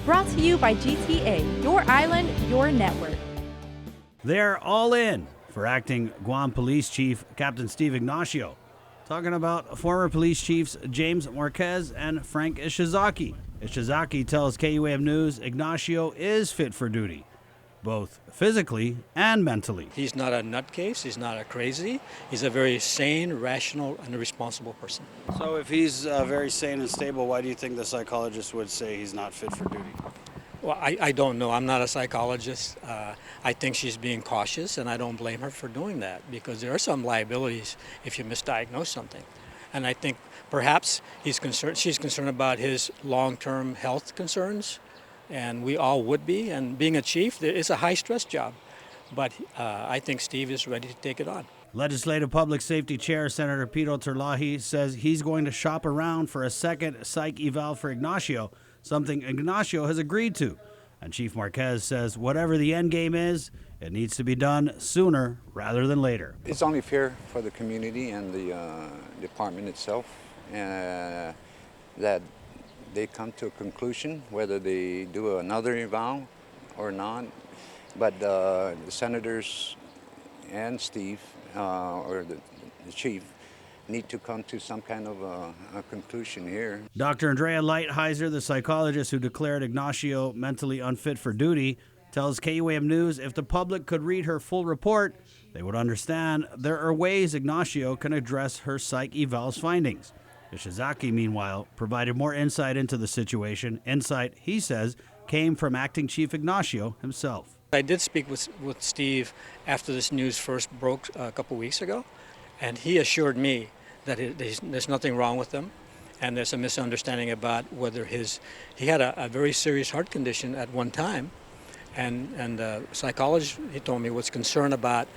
Brought to you by GTA, your island, your network. They're all in for acting Guam Police Chief Captain Steve Ignacio. Talking about former police chiefs James Marques and Frank Ishizaki. Ishizaki tells KUAM News Ignacio is fit for duty, both physically and mentally. He's not a nutcase, he's not a crazy, he's a very sane, rational, and responsible person. So if he's very sane and stable, why do you think the psychologist would say he's not fit for duty? Well, I don't know. I'm not a psychologist. I think she's being cautious, and I don't blame her for doing that because there are some liabilities if you misdiagnose something. And I think perhaps she's concerned about his long-term health concerns, and we all would be. And being a chief, it's a high-stress job. But I think Steve is ready to take it on. Legislative Public Safety Chair Senator Pito Terlahi says he's going to shop around for a second psych eval for Ignacio, something Ignacio has agreed to. And Chief Marques says whatever the end game is, it needs to be done sooner rather than later. It's only fair for the community and the department itself that they come to a conclusion, whether they do another eval or not. But the senators and Steve, or the chief, need to come to some kind of a conclusion here. Dr. Andrea Lighthizer, the psychologist who declared Ignacio mentally unfit for duty, tells KUAM News if the public could read her full report, they would understand there are ways Ignacio can address her psych eval's findings. Ishizaki, meanwhile, provided more insight into the situation. Insight, he says, came from Acting Chief Ignacio himself. I did speak with Steve after this news first broke a couple weeks ago, and he assured me that there's nothing wrong with him, and there's a misunderstanding about whether he had a very serious heart condition at one time, and the psychologist, he told me, was concerned about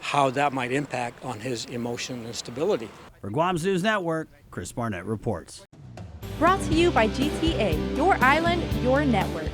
how that might impact on his emotion and stability. For Guam's News Network, Chris Barnett reports. Brought to you by GTA, your island, your network.